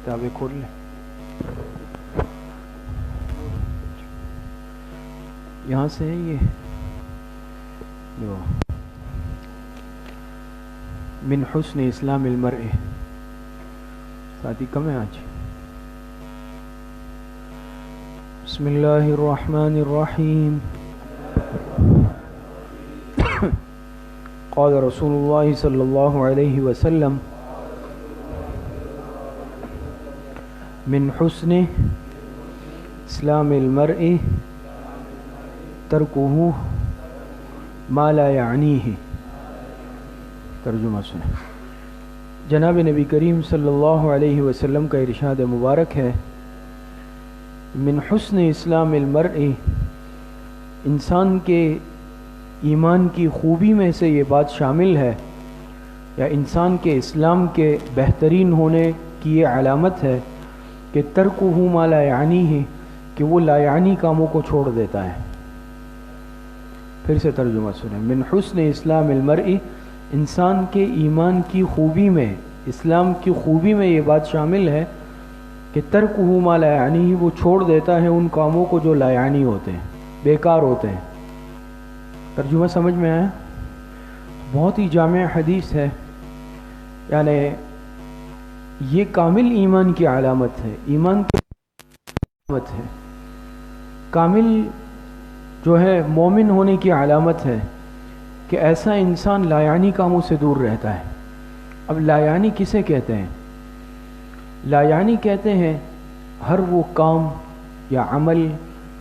کتابیں کھول لیں. یہاں سے ہے یہ جو من حسن اسلام المرء. ساتھی کم ہے آج. بسم اللہ الرحمن الرحیم. قال رسول اللہ صلی اللہ علیہ وسلم من حسن اسلام المرء ترکہ ما لا یعنیہ. ترجمہ سنیں. جناب نبی کریم صلی اللہ علیہ وسلم کا ارشاد مبارک ہے من حسن اسلام المرء، انسان کے ایمان کی خوبی میں سے یہ بات شامل ہے یا انسان کے اسلام کے بہترین ہونے کی یہ علامت ہے کہ ترکہ ما لا یعنیہ، کہ وہ لا یعنی کاموں کو چھوڑ دیتا ہے. پھر سے ترجمہ سنیں. من حسن اسلام المرء، انسان کے ایمان کی خوبی میں، اسلام کی خوبی میں یہ بات شامل ہے کہ ترکہ ما لا یعنی، وہ چھوڑ دیتا ہے ان کاموں کو جو لا یعنی ہوتے ہیں، بیکار ہوتے ہیں. ترجمہ سمجھ میں آیا؟ بہت ہی جامع حدیث ہے. یعنی یہ کامل ایمان کی علامت ہے، ایمان کی علامت ہے. کامل جو ہے مومن ہونے کی علامت ہے کہ ایسا انسان لا یعنی کاموں سے دور رہتا ہے. اب لا یعنی کسے کہتے ہیں؟ لا یعنی کہتے ہیں ہر وہ کام یا عمل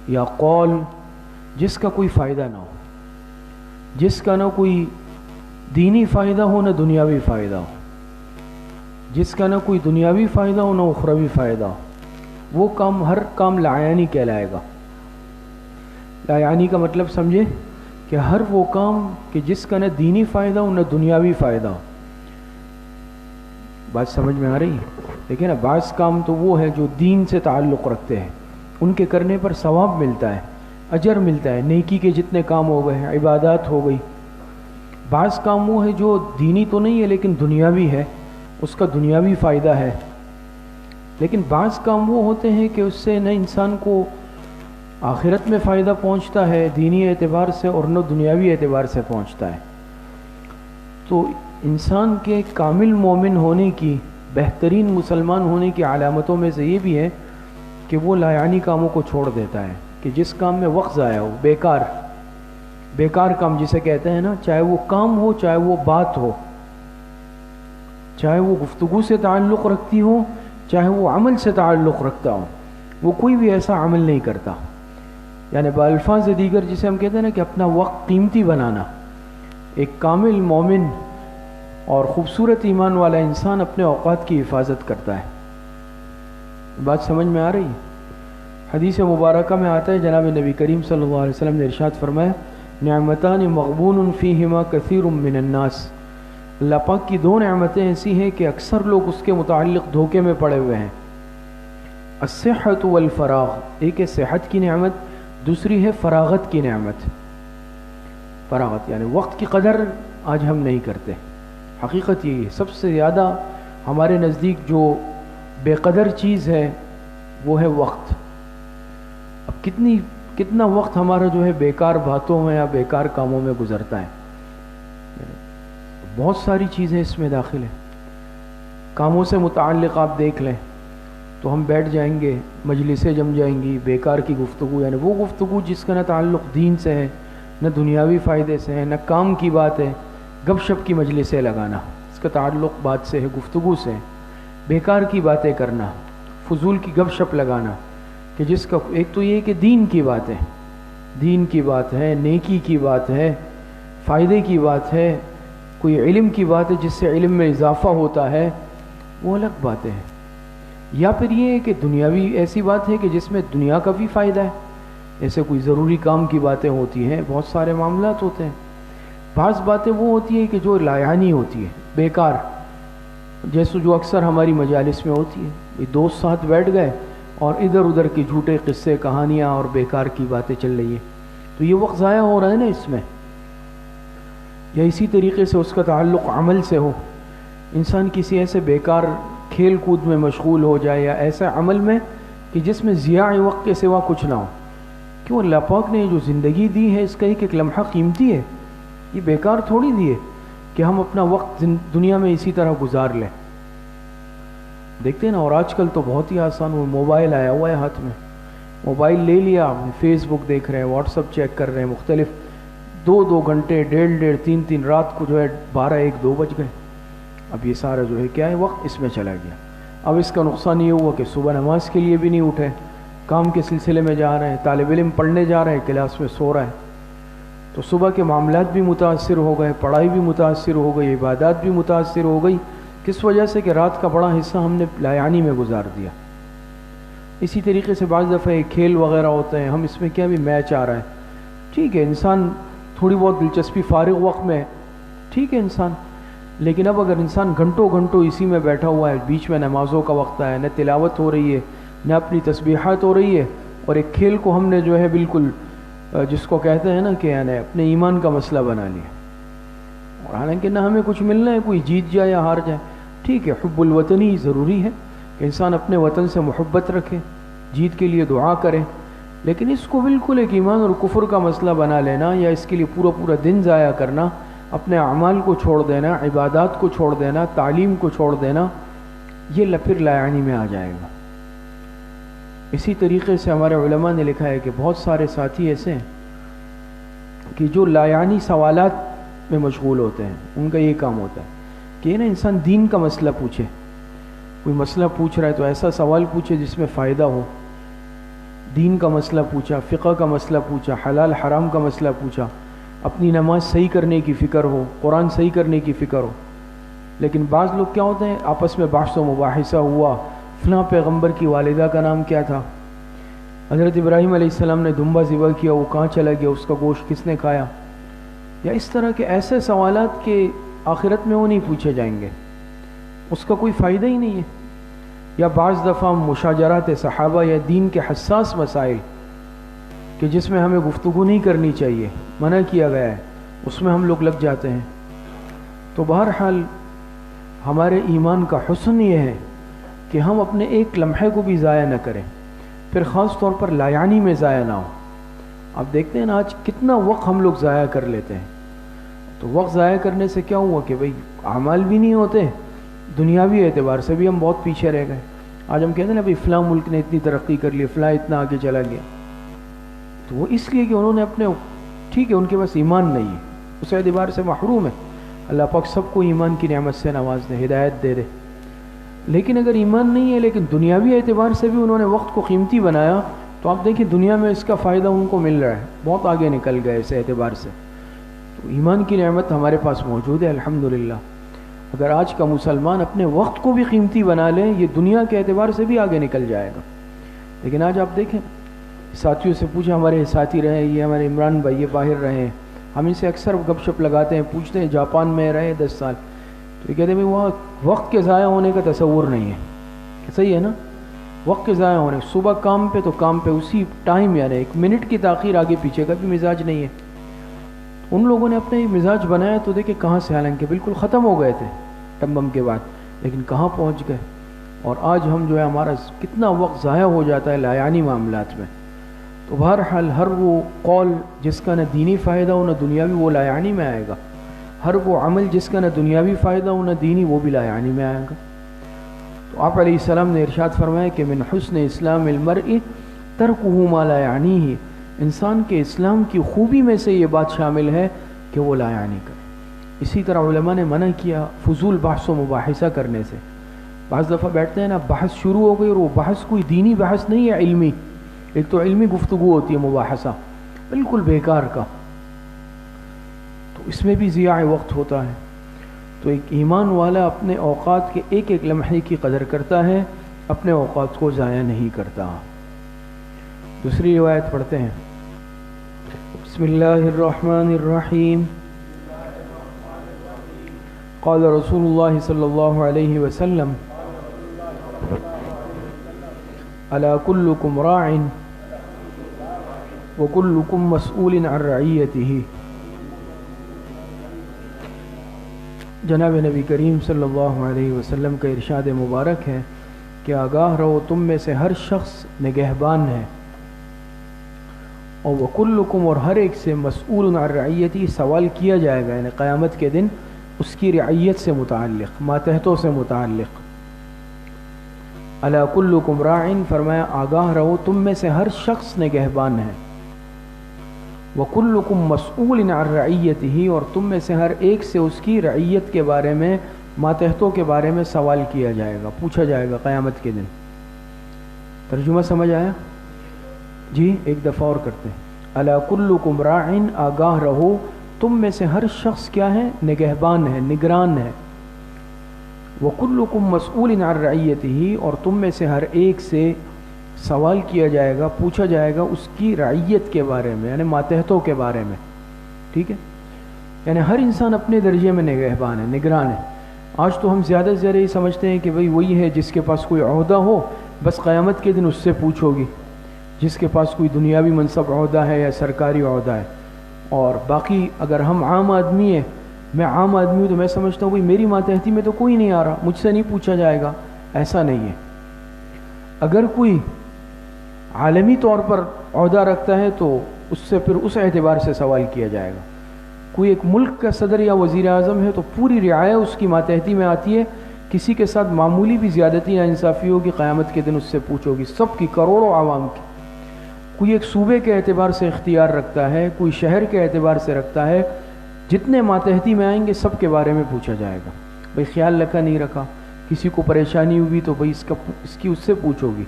یا قول جس کا کوئی فائدہ نہ ہو، جس کا نہ کوئی دینی فائدہ ہو نہ دنیاوی فائدہ ہو، جس کا نہ کوئی دنیاوی فائدہ ہو نہ اخروی فائدہ ہو، وہ کام، ہر کام لا یعنی کہلائے گا. لا یعنی کا مطلب سمجھے کہ ہر وہ کام کہ جس کا نہ دینی فائدہ ہو نہ دنیاوی فائدہ ہو. بات سمجھ میں آ رہی ہے؟ دیکھیں نا، بعض کام تو وہ ہے جو دین سے تعلق رکھتے ہیں، ان کے کرنے پر ثواب ملتا ہے، اجر ملتا ہے، نیکی کے جتنے کام ہو گئے ہیں، عبادات ہو گئی. بعض کام وہ ہے جو دینی تو نہیں ہے لیکن دنیاوی ہے، اس کا دنیاوی فائدہ ہے. لیکن بعض کام وہ ہوتے ہیں کہ اس سے نہ انسان کو آخرت میں فائدہ پہنچتا ہے دینی اعتبار سے اور نہ دنیاوی اعتبار سے پہنچتا ہے. تو انسان کے کامل مومن ہونے کی، بہترین مسلمان ہونے کی علامتوں میں سے یہ بھی ہے کہ وہ لا یعنی کاموں کو چھوڑ دیتا ہے، کہ جس کام میں وقت ضائع ہو، بیکار کام جسے کہتے ہیں نا، چاہے وہ کام ہو، چاہے وہ بات ہو، چاہے وہ گفتگو سے تعلق رکھتی ہو، چاہے وہ عمل سے تعلق رکھتا ہو، وہ کوئی بھی ایسا عمل نہیں کرتا. یعنی بالفاظ دیگر جسے ہم کہتے ہیں نا کہ اپنا وقت قیمتی بنانا. ایک کامل مومن اور خوبصورت ایمان والا انسان اپنے اوقات کی حفاظت کرتا ہے. بات سمجھ میں آ رہی ہے؟ حدیث مبارکہ میں آتا ہے، جناب نبی کریم صلی اللہ علیہ وسلم نے ارشاد فرمایا نعمتان مغبون فیہما کثیر من الناس. اللہ پاک کی دو نعمتیں ایسی ہیں کہ اکثر لوگ اس کے متعلق دھوکے میں پڑے ہوئے ہیں. الصحت والفراغ، ایک ہے صحت کی نعمت، دوسری ہے فراغت کی نعمت. فراغت یعنی وقت کی قدر آج ہم نہیں کرتے. حقیقت یہی ہے، سب سے زیادہ ہمارے نزدیک جو بے قدر چیز ہے وہ ہے وقت. اب کتنا وقت ہمارا جو ہے بیکار باتوں میں یا بیکار کاموں میں گزرتا ہے. بہت ساری چیزیں اس میں داخل ہیں. کاموں سے متعلق آپ دیکھ لیں تو ہم بیٹھ جائیں گے، مجلسیں جم جائیں گی، بیکار کی گفتگو، یعنی وہ گفتگو جس کا نہ تعلق دین سے ہے، نہ دنیاوی فائدے سے ہے، نہ کام کی بات ہے. گپ شپ کی مجلسیں لگانا، اس کا تعلق بات سے ہے، گفتگو سے ہے. بیکار کی باتیں کرنا، فضول کی گپ شپ لگانا، کہ جس کا ایک تو یہ کہ دین کی بات ہے، دین کی بات ہے، نیکی کی بات ہے، فائدے کی بات ہے، کوئی علم کی بات ہے جس سے علم میں اضافہ ہوتا ہے، وہ الگ باتیں ہیں. یا پھر یہ ہے کہ دنیاوی ایسی بات ہے کہ جس میں دنیا کا بھی فائدہ ہے، ایسے کوئی ضروری کام کی باتیں ہوتی ہیں، بہت سارے معاملات ہوتے ہیں. بعض باتیں وہ ہوتی ہیں کہ جو لا یعنی ہوتی ہے، بیکار، جیسے جو اکثر ہماری مجالس میں ہوتی ہے. دوست ساتھ بیٹھ گئے اور ادھر ادھر کی جھوٹے قصے، کہانیاں اور بیکار کی باتیں چل رہی ہیں، تو یہ وقت ضائع ہو رہا ہے نا اس میں. یا اسی طریقے سے اس کا تعلق عمل سے ہو، انسان کسی ایسے بیکار کھیل کود میں مشغول ہو جائے یا ایسے عمل میں کہ جس میں ضیاع وقت کے سوا کچھ نہ ہو. کیوں اللہ پاک نے جو زندگی دی ہے اس کا ایک ایک لمحہ قیمتی ہے، یہ بیکار تھوڑی دی ہے کہ ہم اپنا وقت دنیا میں اسی طرح گزار لیں. دیکھتے ہیں نا، اور آج کل تو بہت ہی آسان، وہ موبائل آیا ہوا ہے ہاتھ میں، موبائل لے لیا، فیس بک دیکھ رہے ہیں، واٹس ایپ چیک کر رہے ہیں، مختلف 2 گھنٹے، 1.5 3 رات کو جو ہے 12 1 2 بج گئے. اب یہ سارا جو ہے کیا ہے، وقت اس میں چلا گیا. اب اس کا نقصان یہ ہوا کہ صبح نماز کے لیے بھی نہیں اٹھے، کام کے سلسلے میں جا رہے ہیں، طالب علم پڑھنے جا رہے ہیں، کلاس میں سو رہا ہے، تو صبح کے معاملات بھی متاثر ہو گئے، پڑھائی بھی متاثر ہو گئی، عبادات بھی متاثر ہو گئی. کس وجہ سے کہ رات کا بڑا حصہ ہم نے لا یعنی میں گزار دیا. اسی طریقے سے بعض دفعہ کھیل وغیرہ ہوتے ہیں، ہم اس میں کیا بھی میچ آ رہا ہے، ٹھیک ہے انسان تھوڑی بہت دلچسپی فارغ وقت میں، ٹھیک ہے انسان، لیکن اب اگر انسان گھنٹوں گھنٹوں اسی میں بیٹھا ہوا ہے، بیچ میں نمازوں کا وقت ہے، نہ تلاوت ہو رہی ہے، نہ اپنی تسبیحات ہو رہی ہے، اور ایک کھیل کو ہم نے جو ہے بالکل جس کو کہتے ہیں نا کہ یعنی اپنے ایمان کا مسئلہ بنا لیا، اور حالانکہ نہ ہمیں کچھ ملنا ہے، کوئی جیت جائے یا ہار جائے. ٹھیک ہے، حب الوطنی ضروری ہے کہ انسان اپنے وطن سے محبت رکھے، جیت کے لیے دعا کرے، لیکن اس کو بالکل ایک ایمان اور کفر کا مسئلہ بنا لینا یا اس کے لیے پورا دن ضائع کرنا، اپنے اعمال کو چھوڑ دینا، عبادات کو چھوڑ دینا، تعلیم کو چھوڑ دینا، یہ پھر لا یعنی میں آ جائے گا. اسی طریقے سے ہمارے علماء نے لکھا ہے کہ بہت سارے ساتھی ایسے ہیں کہ جو لا یعنی سوالات میں مشغول ہوتے ہیں، ان کا یہ کام ہوتا ہے کہ نا انسان دین کا مسئلہ پوچھے، کوئی مسئلہ پوچھ رہا ہے تو ایسا سوال پوچھے جس میں فائدہ ہو. دین کا مسئلہ پوچھا، فقہ کا مسئلہ پوچھا، حلال حرام کا مسئلہ پوچھا، اپنی نماز صحیح کرنے کی فکر ہو، قرآن صحیح کرنے کی فکر ہو. لیکن بعض لوگ کیا ہوتے ہیں، آپس میں بحث و مباحثہ ہوا، فلاں پیغمبر کی والدہ کا نام کیا تھا، حضرت ابراہیم علیہ السلام نے دمبا ذبح کیا، وہ کہاں چلا گیا، اس کا گوشت کس نے کھایا، یا اس طرح کے ایسے سوالات کے آخرت میں وہ نہیں پوچھے جائیں گے، اس کا کوئی فائدہ ہی نہیں ہے. یا بعض دفعہ مشاجرات صحابہ یا دین کے حساس مسائل کہ جس میں ہمیں گفتگو نہیں کرنی چاہیے، منع کیا گیا ہے، اس میں ہم لوگ لگ جاتے ہیں. تو بہرحال ہمارے ایمان کا حسن یہ ہے کہ ہم اپنے ایک لمحے کو بھی ضائع نہ کریں، پھر خاص طور پر لا یعنی میں ضائع نہ ہو. آپ دیکھتے ہیں نا آج کتنا وقت ہم لوگ ضائع کر لیتے ہیں. تو وقت ضائع کرنے سے کیا ہوا کہ بھئی اعمال بھی نہیں ہوتے، دنیاوی اعتبار سے بھی ہم بہت پیچھے رہ گئے. آج ہم کہتے ہیں نا بھئی فلاں ملک نے اتنی ترقی کر لی، فلاں اتنا آگے چلا گیا، تو وہ اس لیے کہ انہوں نے اپنے، ٹھیک ہے ان کے پاس ایمان نہیں ہے، اس اعتبار سے محروم ہے. اللہ پاک سب کو ایمان کی نعمت سے نواز دے، ہدایت دے دے. لیکن اگر ایمان نہیں ہے لیکن دنیاوی اعتبار سے بھی انہوں نے وقت کو قیمتی بنایا، تو آپ دیکھیں دنیا میں اس کا فائدہ ان کو مل رہا ہے، بہت آگے نکل گئے اس اعتبار سے. تو ایمان کی نعمت ہمارے پاس موجود ہے الحمدللہ. اگر آج کا مسلمان اپنے وقت کو بھی قیمتی بنا لے، یہ دنیا کے اعتبار سے بھی آگے نکل جائے گا. لیکن آج آپ دیکھیں، ساتھیوں سے پوچھیں، ہمارے ساتھی رہے، یہ ہمارے عمران بھائی، یہ باہر رہے ہیں، ہم ان سے اکثر گپ شپ لگاتے ہیں، پوچھتے ہیں جاپان میں رہے 10 سال، تو یہ کہتے ہیں وہاں وقت کے ضائع ہونے کا تصور نہیں ہے. صحیح ہے نا، وقت کے ضائع ہونے، صبح کام پہ تو کام پہ اسی ٹائم، یعنی 1 منٹ کی تاخیر آگے پیچھے کا بھی مزاج نہیں ہے. ان لوگوں نے اپنے مزاج بنایا تو دیکھیں کہاں سے، حالانکہ بالکل ختم ہو گئے تھے ٹمبم کے بعد، لیکن کہاں پہنچ گئے. اور آج ہم جو ہے ہمارا کتنا وقت ضائع ہو جاتا ہے لا یعنی معاملات میں. تو بہرحال ہر وہ قول جس کا نہ دینی فائدہ ہو نہ دنیاوی، وہ لا یعنی میں آئے گا. ہر وہ عمل جس کا نہ دنیاوی فائدہ ہو نہ دینی، وہ بھی لا یعنی میں آئے گا. تو آپ علیہ السلام نے ارشاد فرمایا کہ من حسن اسلام المرء ترکہ ما لا یعنیہ، انسان کے اسلام کی خوبی میں سے یہ بات شامل ہے کہ وہ لا یعنی کرے. اسی طرح علماء نے منع کیا فضول بحث و مباحثہ کرنے سے. بعض دفعہ بیٹھتے ہیں نا، بحث شروع ہو گئی اور وہ بحث کوئی دینی بحث نہیں ہے، علمی، ایک تو علمی گفتگو ہوتی ہے، مباحثہ بالکل بیکار کا، تو اس میں بھی ضیاع وقت ہوتا ہے. تو ایک ایمان والا اپنے اوقات کے ایک ایک لمحے کی قدر کرتا ہے، اپنے اوقات کو ضائع نہیں کرتا. دوسری روایت پڑھتے ہیں. بسم اللہ الرحمن الرحیم. قال رسول اللہ صلی اللہ علیہ وسلم الا کلکم راع وکلکم مسئول عن رعیتہ. جناب نبی کریم صلی اللہ علیہ وسلم کا ارشاد مبارک ہے کہ آگاہ رہو تم میں سے ہر شخص نگہبان ہے، اور وکلکم، اور ہر ایک سے مسئول عن رعیتی، سوال کیا جائے گا، یعنی قیامت کے دن اس کی رعیت سے متعلق، ماتحتوں سے متعلق۔ الا کلکم راعٍ، فرمایا آگاہ رہو تم میں سے ہر شخص نگہبان ہے، وکلکم مسئول عن رعیتہ، اور تم میں سے ہر ایک سے اس کی رعیت کے بارے میں، ماتحتوں کے بارے میں سوال کیا جائے گا، پوچھا جائے گا قیامت کے دن۔ ترجمہ سمجھ آیا؟ جی ایک دفعہ اور کرتے ہیں۔ الا کلکم راعٍ، آگاہ رہو تم میں سے ہر شخص کیا ہے؟ نگہبان ہے، نگران ہے۔ وکلکم مسئول عن رعیتہ، اور تم میں سے ہر ایک سے سوال کیا جائے گا، پوچھا جائے گا اس کی رعیت کے بارے میں، یعنی ماتحتوں کے بارے میں، ٹھیک ہے؟ یعنی ہر انسان اپنے درجے میں نگہبان ہے، نگران ہے۔ آج تو ہم زیادہ سے زیادہ یہ سمجھتے ہیں کہ بھئی وہی ہے جس کے پاس کوئی عہدہ ہو، بس قیامت کے دن اس سے پوچھو گی، جس کے پاس کوئی دنیاوی منصب عہدہ ہے یا سرکاری عہدہ ہے۔ اور باقی اگر ہم عام آدمی ہیں، میں عام آدمی ہوں تو میں سمجھتا ہوں بھئی میری ماتحتی میں تو کوئی نہیں آ رہا، مجھ سے نہیں پوچھا جائے گا۔ ایسا نہیں ہے۔ اگر کوئی عالمی طور پر عہدہ رکھتا ہے تو اس سے پھر اس اعتبار سے سوال کیا جائے گا۔ کوئی ایک ملک کا صدر یا وزیر اعظم ہے تو پوری رعایا اس کی ماتحتی میں آتی ہے، کسی کے ساتھ معمولی بھی زیادتی یا انصافی ہوگی قیامت کے دن اس سے پوچھو گی، سب کی، کروڑوں عوام کی۔ کوئی ایک صوبے کے اعتبار سے اختیار رکھتا ہے، کوئی شہر کے اعتبار سے رکھتا ہے، جتنے ماتحتی میں آئیں گے سب کے بارے میں پوچھا جائے گا۔ بھئی خیال رکھا نہیں رکھا، کسی کو پریشانی ہوئی تو بھئی اس کی اس سے پوچھو گی۔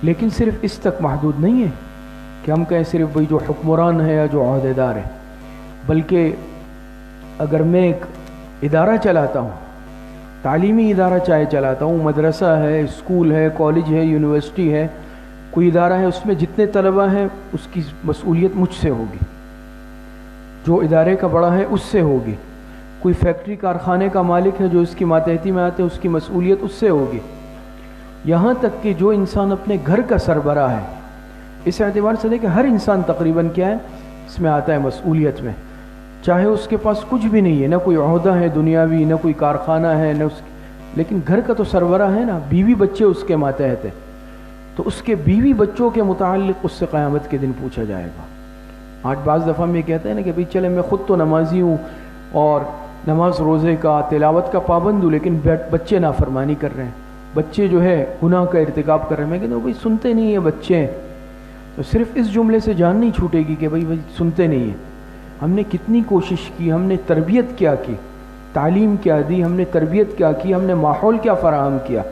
لیکن صرف اس تک محدود نہیں ہے کہ ہم کہیں صرف بھئی جو حکمران ہے یا جو عہدے دار ہے، بلکہ اگر میں ایک ادارہ چلاتا ہوں، تعلیمی ادارہ چاہے چلاتا ہوں، مدرسہ ہے، اسکول ہے، کالج ہے، یونیورسٹی ہے، کوئی ادارہ ہے، اس میں جتنے طلبہ ہیں اس کی مسئولیت مجھ سے ہوگی، جو ادارے کا بڑا ہے اس سے ہوگی۔ کوئی فیکٹری کارخانے کا مالک ہے جو اس کی ماتحتی میں آتے ہیں، اس کی مسئولیت اس سے ہوگی۔ یہاں تک کہ جو انسان اپنے گھر کا سربراہ ہے، اس اعتبار سے دیکھیں ہر انسان تقریباً کیا ہے، اس میں آتا ہے مسئولیت میں، چاہے اس کے پاس کچھ بھی نہیں ہے، نہ کوئی عہدہ ہے دنیاوی، نہ کوئی کارخانہ ہے، نہ اس لیکن گھر کا تو سربراہ ہے نا، بیوی بچے اس کے ماتحت ہے، تو اس کے بیوی بچوں کے متعلق اس سے قیامت کے دن پوچھا جائے گا۔ آج بعض دفعہ میں کہتے ہیں نا کہ بھئی چلے میں خود تو نمازی ہوں اور نماز روزے کا تلاوت کا پابند ہوں، لیکن بچے نافرمانی کر رہے ہیں، بچے جو ہے گناہ کا ارتکاب کر رہے ہیں۔ میں کہتا ہوں بھئی سنتے نہیں ہیں بچے، تو صرف اس جملے سے جان نہیں چھوٹے گی کہ بھئی سنتے نہیں ہیں۔ ہم نے کتنی کوشش کی، ہم نے تربیت کیا کی، تعلیم کیا دی، ہم نے تربیت کیا کی، ہم نے ماحول کیا فراہم کیا،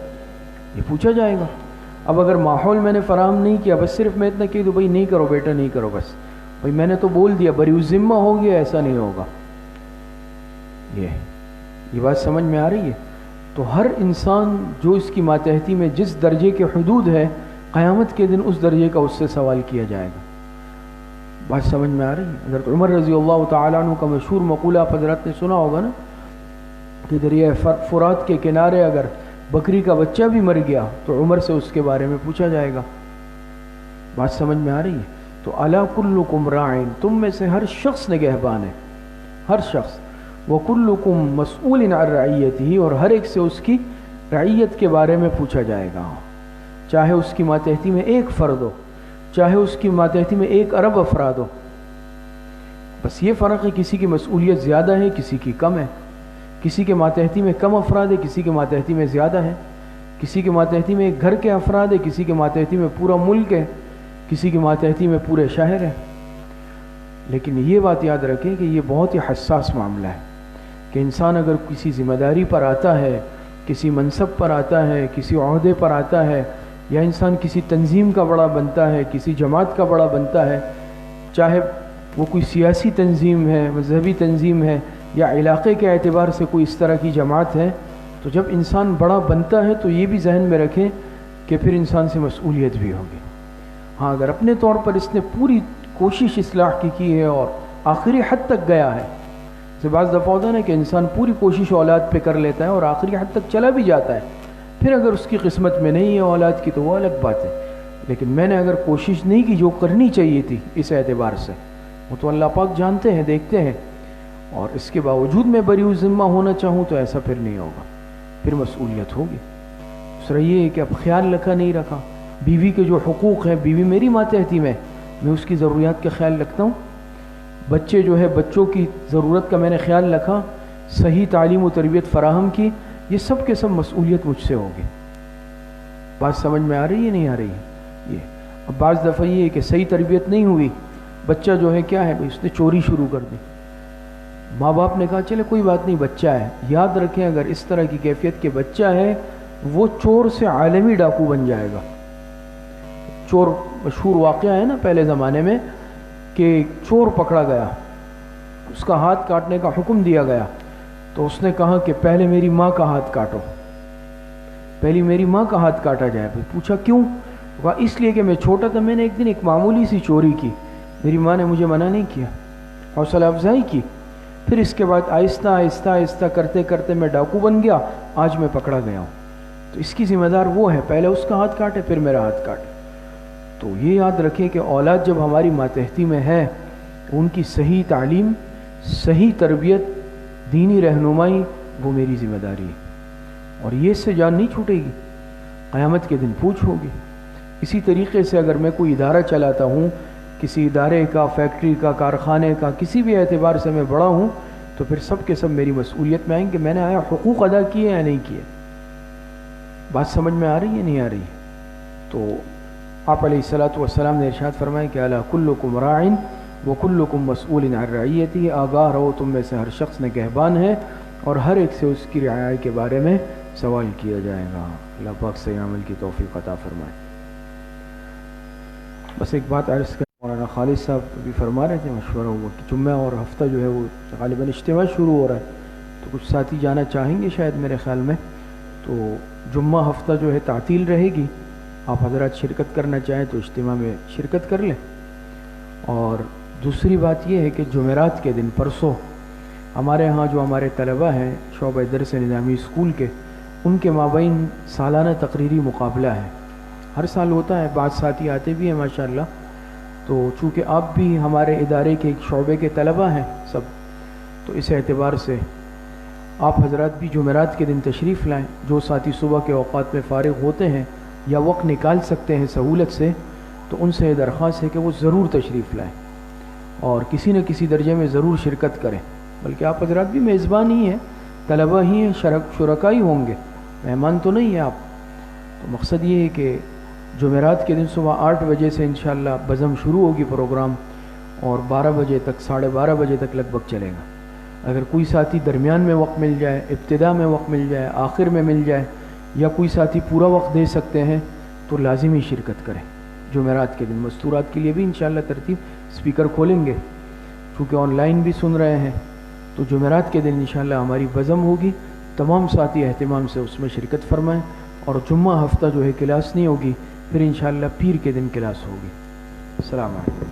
یہ پوچھا جائے گا۔ اب اگر ماحول میں نے فراہم نہیں کیا، بس صرف میں اتنا کہہ دوں بھئی نہیں کرو بیٹا نہیں کرو، بس بھئی میں نے تو بول دیا، بری ذمہ ہو گیا، ایسا نہیں ہوگا۔ یہ بات سمجھ میں آ رہی ہے؟ تو ہر انسان جو اس کی ماتحتی میں جس درجے کے حدود ہے، قیامت کے دن اس درجے کا اس سے سوال کیا جائے گا۔ بات سمجھ میں آ رہی ہے؟ حضرت عمر رضی اللہ تعالیٰ عنہ کا مشہور مقولہ آپ حضرات نے سنا ہوگا نا کہ دریائے فرات کے کنارے اگر بکری کا بچہ بھی مر گیا تو عمر سے اس کے بارے میں پوچھا جائے گا۔ بات سمجھ میں آ رہی ہے؟ تو الا کلکم راعٍ، تم میں سے ہر شخص نگہبان ہے، ہر شخص، وکلکم مسئول عن رعیتہ، اور ہر ایک سے اس کی رعیت کے بارے میں پوچھا جائے گا، چاہے اس کی ماتحتی میں ایک فرد ہو، چاہے اس کی ماتحتی میں 1 ارب افراد ہو۔ بس یہ فرق ہے کسی کی مسئولیت زیادہ ہے، کسی کی کم ہے، کسی کے ماتحتی میں کم افراد ہے، کسی کے ماتحتی میں زیادہ ہے، کسی کے ماتحتی میں ایک گھر کے افراد ہے، کسی کے ماتحتی میں پورا ملک ہے، کسی کے ماتحتی میں پورے شہر ہے۔ لیکن یہ بات یاد رکھیں کہ یہ بہت ہی حساس معاملہ ہے کہ انسان اگر کسی ذمہ داری پر آتا ہے، کسی منصب پر آتا ہے، کسی عہدے پر آتا ہے، یا انسان کسی تنظیم کا بڑا بنتا ہے، کسی جماعت کا بڑا بنتا ہے، چاہے وہ کوئی سیاسی تنظیم ہے، مذہبی تنظیم ہے، یا علاقے کے اعتبار سے کوئی اس طرح کی جماعت ہے، تو جب انسان بڑا بنتا ہے تو یہ بھی ذہن میں رکھیں کہ پھر انسان سے مسئولیت بھی ہوگی۔ ہاں اگر اپنے طور پر اس نے پوری کوشش اصلاح کی ہے اور آخری حد تک گیا ہے، سے بعض دفعہ ہوتا ہے نا کہ انسان پوری کوشش اولاد پہ کر لیتا ہے اور آخری حد تک چلا بھی جاتا ہے، پھر اگر اس کی قسمت میں نہیں ہے اولاد کی تو وہ الگ بات ہے، لیکن میں نے اگر کوشش نہیں کی جو کرنی چاہیے تھی اس اعتبار سے، وہ تو اللہ پاک جانتے ہیں، دیکھتے ہیں، اور اس کے باوجود میں بری ذمہ ہونا چاہوں تو ایسا پھر نہیں ہوگا، پھر مسئولیت ہوگی۔ دوسرا یہ ہے کہ اب خیال رکھا نہیں رکھا، بیوی کے جو حقوق ہیں، بیوی میری ماتحتی میں اس کی ضروریات کا خیال رکھتا ہوں، بچے جو ہے بچوں کی ضرورت کا میں نے خیال رکھا، صحیح تعلیم و تربیت فراہم کی، یہ سب کے سب مسئولیت مجھ سے ہوگی۔ بات سمجھ میں آ رہی ہے نہیں آ رہی ہے؟ یہ اب بعض دفعہ یہ ہے کہ صحیح تربیت نہیں ہوئی، بچہ جو ہے کیا ہے بھائی، اس نے چوری شروع کر دی، ماں باپ نے کہا چلے کوئی بات نہیں بچہ ہے، یاد رکھیں اگر اس طرح کی کیفیت کے بچہ ہے وہ چور سے عالمی ڈاکو بن جائے گا۔ چور مشہور واقعہ ہے نا پہلے زمانے میں کہ چور پکڑا گیا، اس کا ہاتھ کاٹنے کا حکم دیا گیا، تو اس نے کہا کہ پہلے میری ماں کا ہاتھ کاٹو، پہلی میری ماں کا ہاتھ کاٹا جائے۔ پوچھا کیوں؟ کہا اس لیے کہ میں چھوٹا تھا، میں نے ایک دن ایک معمولی سی چوری کی، میری ماں نے مجھے منع نہیں کیا، حوصلہ افزائی کی، پھر اس کے بعد آہستہ آہستہ آہستہ کرتے کرتے میں ڈاکو بن گیا، آج میں پکڑا گیا ہوں۔ تو اس کی ذمہ دار وہ ہے، پہلے اس کا ہاتھ کاٹے پھر میرا ہاتھ کاٹے۔ تو یہ یاد رکھیں کہ اولاد جب ہماری ماتحتی میں ہے، ان کی صحیح تعلیم، صحیح تربیت، دینی رہنمائی وہ میری ذمہ داری ہے، اور یہ اس سے جان نہیں چھوٹے گی، قیامت کے دن پوچھ ہوگی۔ اسی طریقے سے اگر میں کوئی ادارہ چلاتا ہوں، کسی ادارے کا، فیکٹری کا، کارخانے کا، کسی بھی اعتبار سے میں بڑا ہوں، تو پھر سب کے سب میری مسئولیت میں آئیں کہ میں نے آیا حقوق ادا کیے یا نہیں کیے۔ بات سمجھ میں آ رہی ہے نہیں آ رہی؟ تو آپ علیہ الصلوۃ والسلام نے ارشاد فرمایا کہ الا کلکم راع وکلکم مسئول عن رعیتہ، آگاہ رہو تم میں سے ہر شخص نگہبان ہے اور ہر ایک سے اس کی رعایت کے بارے میں سوال کیا جائے گا۔ اللہ پاک سے عمل کی توفیق عطا فرمائے۔ بس ایک بات عرض کر، مولانا خالد صاحب بھی فرما رہے تھے، مشورہ ہوا کہ جمعہ اور ہفتہ جو ہے وہ غالباً اجتماع شروع ہو رہا ہے، تو کچھ ساتھی جانا چاہیں گے شاید میرے خیال میں، تو جمعہ ہفتہ جو ہے تعطیل رہے گی، آپ حضرات شرکت کرنا چاہیں تو اجتماع میں شرکت کر لیں۔ اور دوسری بات یہ ہے کہ جمعرات کے دن پرسوں ہمارے ہاں جو ہمارے طلبہ ہیں شعبہ درس نظامی اسکول کے، ان کے مابین سالانہ تقریری مقابلہ ہے، ہر سال ہوتا ہے، بعض ساتھی آتے بھی ہیں ماشاءاللہ۔ تو چونکہ آپ بھی ہمارے ادارے کے ایک شعبے کے طلبہ ہیں سب، تو اس اعتبار سے آپ حضرات بھی جمعرات کے دن تشریف لائیں۔ جو ساتھی صبح کے اوقات میں فارغ ہوتے ہیں یا وقت نکال سکتے ہیں سہولت سے، تو ان سے درخواست ہے کہ وہ ضرور تشریف لائیں اور کسی نہ کسی درجے میں ضرور شرکت کریں، بلکہ آپ حضرات بھی میزبان ہی ہیں، طلبہ ہی ہیں، شرکاء ہی ہوں گے، مہمان تو نہیں ہیں آپ۔ تو مقصد یہ ہے کہ جمعرات کے دن صبح 8 بجے سے انشاءاللہ بزم شروع ہوگی پروگرام، اور 12 بجے تک، 12:30 بجے تک لگ بھگ چلے گا۔ اگر کوئی ساتھی درمیان میں وقت مل جائے، ابتدا میں وقت مل جائے، آخر میں مل جائے، یا کوئی ساتھی پورا وقت دے سکتے ہیں تو لازمی شرکت کریں جمعرات کے دن۔ مستورات کے لیے بھی انشاءاللہ ترتیب اسپیکر کھولیں گے، چونکہ آن لائن بھی سن رہے ہیں، تو جمعرات کے دن انشاءاللہ ہماری بزم ہوگی، تمام ساتھی اہتمام سے اس میں شرکت فرمائیں، اور جمعہ ہفتہ جو ہے کلاس نہیں ہوگی، پھر انشاءاللہ پیر کے دن کلاس ہوگی۔ السلام علیکم۔